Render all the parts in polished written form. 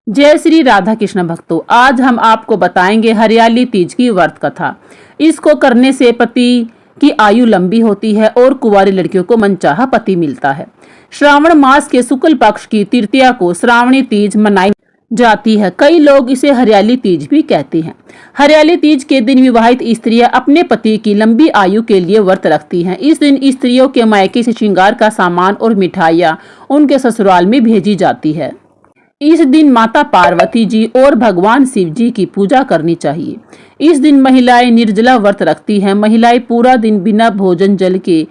जय श्री राधा कृष्ण भक्तों, आज हम आपको बताएंगे हरियाली तीज की व्रत कथा। इसको करने से पति की आयु लंबी होती है और कुंवारी लड़कियों को मनचाहा पति मिलता है। श्रावण मास के शुक्ल पक्ष की तृतीया को श्रावणी तीज मनाई जाती है। कई लोग इसे हरियाली तीज भी कहते हैं। हरियाली तीज के दिन विवाहित स्त्रियां अपने पति की लंबी आयु के लिए व्रत रखती हैं। इस दिन स्त्रियों के मायके से श्रृंगार का सामान और मिठाइयां उनके ससुराल में भेजी जाती है। इस दिन माता पार्वती जी और भगवान शिव जी की पूजा करनी चाहिए। इस दिन महिलाएं निर्जला व्रत रखती हैं। महिलाएं पूरा दिन बिना भोजन जल के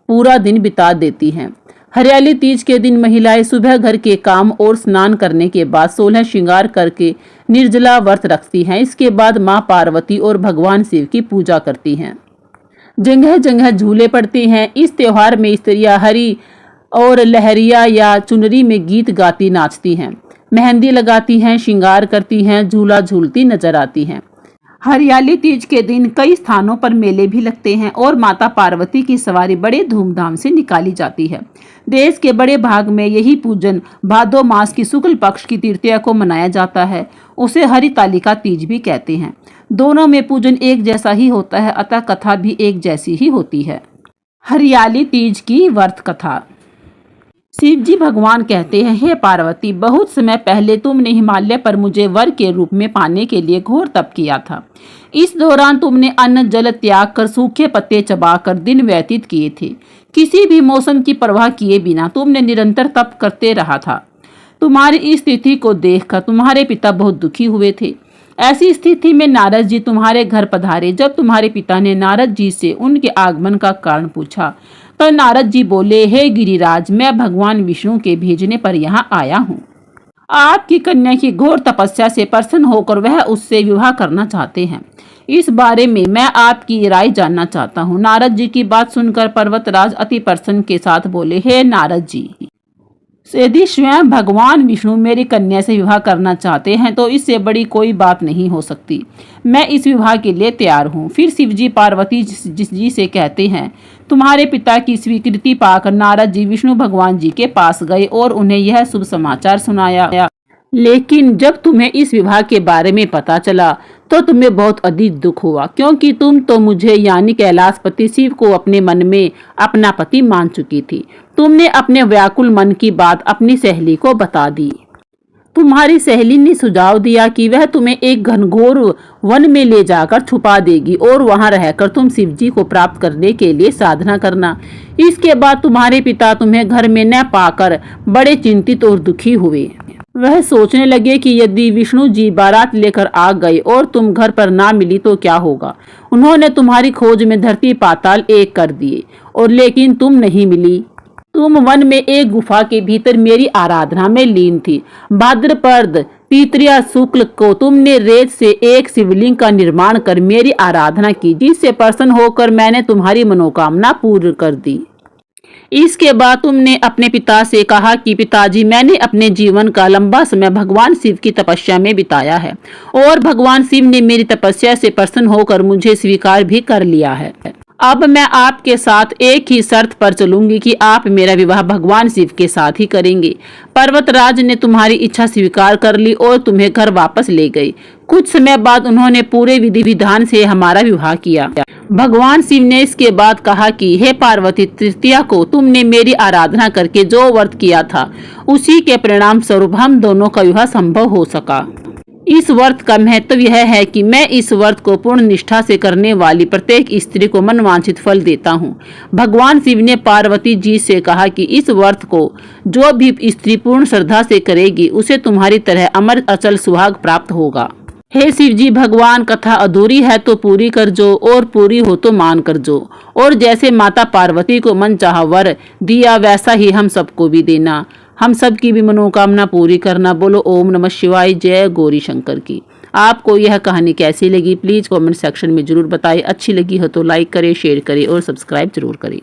पूरा दिन बिता देती हैं। हरियाली तीज के दिन महिलाएं सुबह घर के काम और स्नान करने के बाद 16 श्रृंगार करके निर्जला व्रत रखती हैं। इसके बाद मां पार्वती और भगवान शिव की पूजा करती हैं। जगह जगह झूले पड़ते हैं। इस त्योहार में स्त्रियां हरी और लहरिया या चुनरी में गीत गाती नाचती हैं, मेहंदी लगाती हैं, श्रृंगार करती हैं, झूला झूलती नजर आती हैं। हरियाली तीज के दिन कई स्थानों पर मेले भी लगते हैं और माता पार्वती की सवारी बड़े धूमधाम से निकाली जाती है। देश के बड़े भाग में यही पूजन भादो मास की शुक्ल पक्ष की तृतीया को मनाया जाता है। उसे हरितालिका तीज भी कहते हैं। दोनों में पूजन एक जैसा ही होता है, अतः कथा भी एक जैसी ही होती है। हरियाली तीज की व्रत कथा। शिव जी भगवान कहते हैं, हे पार्वती, बहुत समय पहले तुमने हिमालय पर मुझे वर के रूप में पाने के लिए घोर तप किया था। इस दौरान तुमने अन्न जल त्याग कर सूखे पत्ते चबाकर दिन व्यतीत किए थे। किसी भी मौसम की परवाह किए बिना तुमने निरंतर तप करते रहा था। तुम्हारी इस स्थिति को देखकर तुम्हारे पिता बहुत दुखी हुए थे। ऐसी स्थिति में नारद जी तुम्हारे घर पधारे। जब तुम्हारे पिता ने नारद जी से उनके आगमन का कारण पूछा तो नारद जी बोले, हे गिरिराज, मैं भगवान विष्णु के भेजने पर यहाँ आया हूँ। आपकी कन्या की घोर तपस्या से प्रसन्न होकर वह उससे विवाह करना चाहते हैं। इस बारे में मैं आपकी राय जानना चाहता हूँ। नारद जी की बात सुनकर पर्वतराज अति प्रसन्न के साथ बोले, हे नारद जी, यदि स्वयं भगवान विष्णु मेरी कन्या से विवाह करना चाहते हैं तो इससे बड़ी कोई बात नहीं हो सकती। मैं इस विवाह के लिए तैयार हूँ। फिर शिव जी पार्वती जी से कहते हैं, तुम्हारे पिता की स्वीकृति पाकर नारद जी विष्णु भगवान जी के पास गए और उन्हें यह शुभ समाचार सुनाया। लेकिन जब तुम्हें इस विवाह के बारे में पता चला तो तुम्हें बहुत अधिक दुख हुआ, क्योंकि तुम तो मुझे यानी कैलाशपति शिव को अपने मन में अपना पति मान चुकी थी। तुमने अपने व्याकुल मन की बात अपनी सहेली को बता दी। तुम्हारी सहेली ने सुझाव दिया कि वह तुम्हें एक घनघोर वन में ले जाकर छुपा देगी और वहां रहकर तुम शिव जी को प्राप्त करने के लिए साधना करना। इसके बाद तुम्हारे पिता तुम्हें घर में न पाकर बड़े चिंतित और दुखी हुए। वह सोचने लगे कि यदि विष्णु जी बारात लेकर आ गए और तुम घर पर ना मिली तो क्या होगा। उन्होंने तुम्हारी खोज में धरती पाताल एक कर दिए और लेकिन तुम नहीं मिली। तुम वन में एक गुफा के भीतर मेरी आराधना में लीन थी। भाद्रपद तृतीया शुक्ल को तुमने रेत से एक शिवलिंग का निर्माण कर मेरी आराधना की, जिससे प्रसन्न होकर मैंने तुम्हारी मनोकामना पूर्ण कर दी। इसके बाद तुमने अपने पिता से कहा कि पिताजी, मैंने अपने जीवन का लंबा समय भगवान शिव की तपस्या में बिताया है और भगवान शिव ने मेरी तपस्या से प्रसन्न होकर मुझे स्वीकार भी कर लिया है। अब मैं आपके साथ एक ही शर्त पर चलूंगी कि आप मेरा विवाह भगवान शिव के साथ ही करेंगे। पर्वतराज ने तुम्हारी इच्छा स्वीकार कर ली और तुम्हें घर वापस ले गए। कुछ समय बाद उन्होंने पूरे विधि विधान से हमारा विवाह किया। भगवान शिव ने इसके बाद कहा कि हे पार्वती, तृतीया को तुमने मेरी आराधना करके जो व्रत किया था उसी के परिणाम स्वरूप हम दोनों का विवाह संभव हो सका। इस व्रत का महत्व यह है कि मैं इस व्रत को पूर्ण निष्ठा से करने वाली प्रत्येक स्त्री को मनवांछित फल देता हूँ। भगवान शिव ने पार्वती जी से कहा कि इस व्रत को जो भी स्त्री पूर्ण श्रद्धा से करेगी उसे तुम्हारी तरह अमर अचल सुहाग प्राप्त होगा। हे शिव जी भगवान, कथा अधूरी है तो पूरी कर जो और पूरी हो तो मान कर जो। और जैसे माता पार्वती को मन चाहा वर दिया वैसा ही हम सबको भी देना। हम सब की भी मनोकामना पूरी करना। बोलो ओम नमः शिवाय। जय गौरी शंकर की। आपको यह कहानी कैसी लगी प्लीज़ कमेंट सेक्शन में जरूर बताएं। अच्छी लगी हो तो लाइक करें, शेयर करें और सब्सक्राइब जरूर करें।